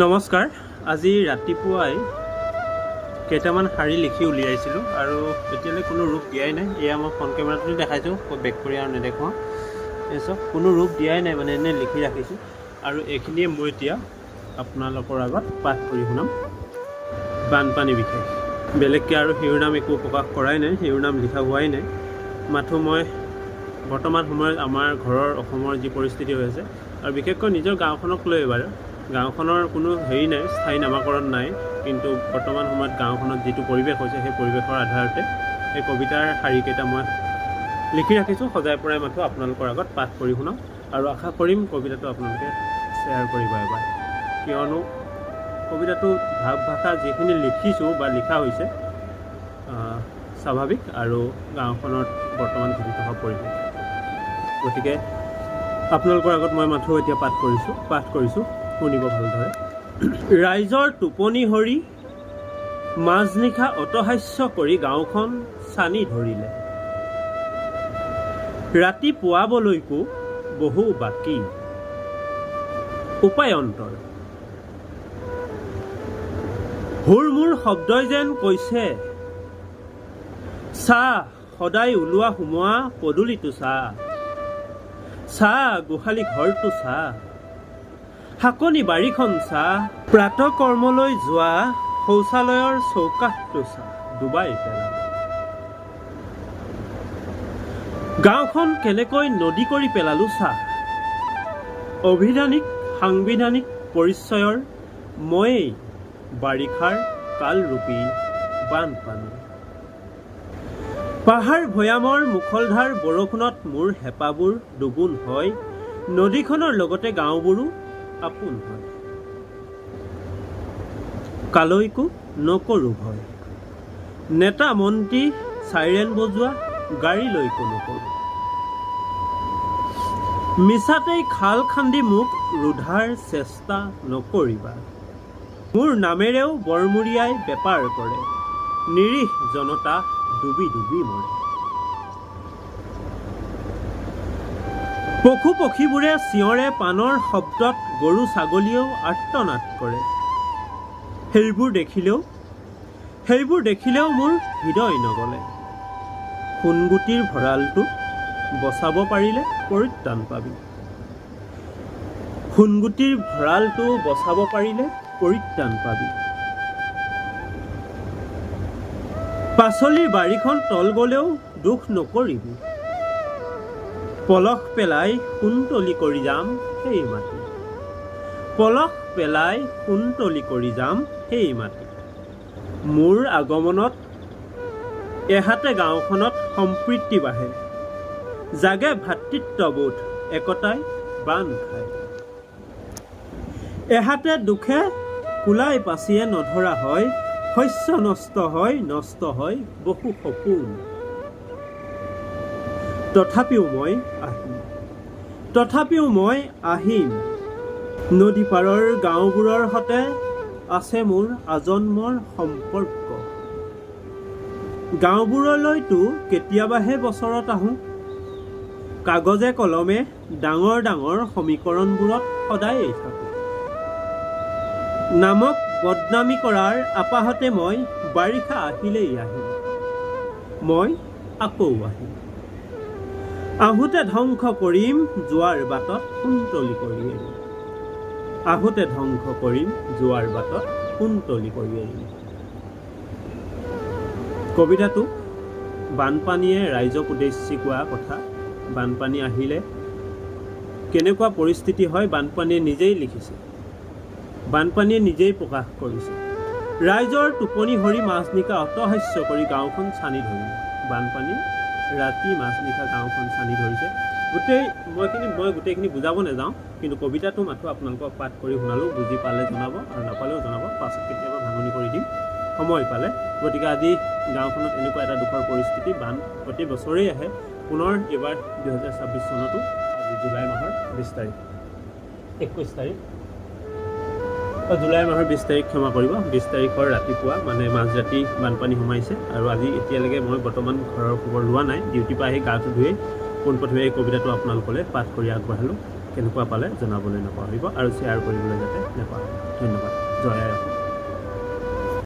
নমস্কাৰ। আজি ৰাতিপুৱাই কেইটামান শাৰী লিখি উলিয়াইছিলোঁ আৰু এতিয়ালৈ কোনো ৰূপ দিয়াই নাই। এয়া মই ফোন কেমেৰাটো দেখাইছোঁ, বেক কৰি আৰু নেদেখুৱাওঁ। এই চব কোনো ৰূপ দিয়াই নাই, মানে এনেই লিখি ৰাখিছোঁ। আৰু এইখিনিয়ে মই এতিয়া আপোনালোকৰ আগত পাঠ কৰি শুনাম বানপানী বিষয়ে। বেলেগকৈ আৰু শিৰোনাম একো প্ৰকাশ কৰাই নাই, শিৰোনাম লিখা হোৱাই নাই। মাথো মই বৰ্তমান সময়ত আমাৰ ঘৰৰ অসমৰ যি পৰিস্থিতি হৈ আছে আৰু বিশেষকৈ নিজৰ গাঁওখনক লৈ বাৰু গাঁওখনৰ কোনো হেৰি নাই, স্থায়ী নামাকৰণ নাই, কিন্তু বৰ্তমান সময়ত গাঁওখনত যিটো পৰিৱেশ হৈছে সেই পৰিৱেশৰ আধাৰতে এই কবিতাৰ শাৰীকেইটা মই লিখি ৰাখিছোঁ। সজাই পৰাই মাথো আপোনালোকৰ আগত পাঠ কৰি শুনাম আৰু আশা কৰিম কবিতাটো আপোনালোকে শ্বেয়াৰ কৰিব এবাৰ, কিয়নো কবিতাটো ভাৱ ভাষা যিখিনি লিখিছোঁ বা লিখা হৈছে স্বাভাৱিক আৰু গাঁওখনত বৰ্তমান ঘটি থকা পৰিৱেশ। গতিকে আপোনালোকৰ আগত মই মাথো এতিয়া পাঠ কৰিছোঁ, শুনিব ভালদৰে। ৰাইজৰ টোপনি হৰি মাজনিশা অটহাস্য কৰি গাঁওখন চানি ধৰিলে। ৰাতি পুৱাবলৈকো বহু বাকী উপায়ন্তৰ। হুৰমূৰ শব্দই যেন কৈছে, চাহ সদায় ওলোৱা সোমোৱা পদূলিটো চাহ গোহালি ঘৰটো চাহ, শাকনি বাৰীখন চাহ, প্ৰাত কৰ্মলৈ যোৱা শৌচালয়ৰ চৌকাঠটো চাহ ডুবাই পেলালে। গাঁওখন কেনেকৈ নদী কৰি পেলালো চাহ। অভিধানিক সাংবিধানিক পৰিচয়ৰ ময়েই বাৰিষাৰ কালৰূপী বানপানী। পাহাৰ ভৈয়ামৰ মুখলধাৰ বৰষুণত মোৰ হেঁপাবোৰ দুগুণ হয়, নদীখনৰ লগতে গাঁওবোৰো আপোন হয়। কালৈকো নকৰোঁ ভয়, নেতা মন্ত্ৰী চাইৰেন বজোৱা গাড়ীলৈকো নকৰোঁ। মিছাতেই খাল খান্দি মোক ৰোধাৰ চেষ্টা নকৰিবা। মোৰ নামেৰেও বৰমূৰীয়াই বেপাৰ কৰে, নিৰীহ জনতা ডুবি ডুবি মৰে। পশু পক্ষীবোৰে চিঞৰে পানৰ শব্দত, গৰু ছাগলীয়েও আৰ্তনাদ কৰে। সেইবোৰ দেখিলেও মোৰ হৃদয় নগলে। সোণগুটিৰ ভঁৰালটো বচাব পাৰিলে পৰিত্ৰাণ পাবি। সোণগুটিৰ ভঁৰালটো বচাব পাৰিলে পৰিত্ৰাণ পাবি। পাচলিৰ বাৰীখন তল গলেও দুখ নকৰিবি। পলস পেলাই সোণতলি কৰি যাম সেই মাটি, পলস পেলাই সোণতলি কৰি যাম সেই মাটি। মোৰ আগমনত এহাতে গাঁওখনত সম্প্ৰীতি বাঢ়ে, জাগে ভাতৃত্ববোধ একতাই বান্ধ খায়। এহাতে দুখে কুলাই পাচিয়ে নধৰা হয়, শস্য নষ্ট হয় বহু সপোন। তথাপিও মই আহিম। নদী পাৰৰ গাঁওবোৰৰ সতে আছে মোৰ আজন্মৰ সম্পৰ্ক। গাঁওবোৰলৈতো কেতিয়াবাহে বছৰত আহোঁ। কাগজে কলমে ডাঙৰ ডাঙৰ সমীকৰণবোৰত সদায়েই থাকোঁ। নামক বদনামী কৰাৰ আপাহতে মই বাৰিষা আহিলেই আহিম। মই আকৌ আহিম। আহোঁতে ধ্বংস কৰিম, যোৱাৰ বাটত সোণতলি কৰি এৰিম। আহোঁতে ধ্বংস কৰিম, যোৱাৰ বাটত সোণতলি কৰি এৰিম। কবিতাটো বানপানীয়ে ৰাইজক উদ্দেশ্যি কোৱা কথা। বানপানী আহিলে কেনেকুৱা পৰিস্থিতি হয় বানপানীয়ে নিজেই লিখিছে, বানপানীয়ে নিজেই প্ৰকাশ কৰিছে। ৰাইজৰ টোপনি হৰি মাজনিশা অটহাস্য কৰি গাঁওখন চানি ধৰিলে। বানপানীয়ে ৰাতি মাজনিশা গাঁওখন চানি ধৰিছে। মই গোটেইখিনি বুজাব নাযাওঁ, কিন্তু কবিতাটো মাথো আপোনালোকক পাঠ কৰি শুনালোঁ। বুজি পালে জনাব আৰু নাপালেও জনাব, পাছত কেতিয়াবা ভাঙনি কৰি দিম সময় পালে। গতিকে আজি গাঁওখনত এনেকুৱা এটা দুখৰ পৰিস্থিতি। বান প্ৰতি বছৰেই আহে, পুনৰ এইবাৰ 2026 চনতো আজি জুলাই মাহৰ 20 তাৰিখ, জুলাই মাহৰ 20 তাৰিখ, ক্ষমা কৰিব, 20 তাৰিখৰ ৰাতিপুৱা মানে মাজৰাতি বানপানী সোমাইছে। আৰু আজি এতিয়ালৈকে মই বৰ্তমান ঘৰৰ খবৰ লোৱা নাই। ডিউটিৰ পৰা আহি গাটো ধুই পোনপ্ৰথমে এই কবিতাটো আপোনালোকলৈ পাঠ কৰি আগবঢ়ালোঁ। কেনেকুৱা পালে জনাবলৈ নাপাহৰিব আৰু শ্বেয়াৰ কৰিবলৈ যাতে নাপাহৰিব। ধন্যবাদ। জয় আই অসম।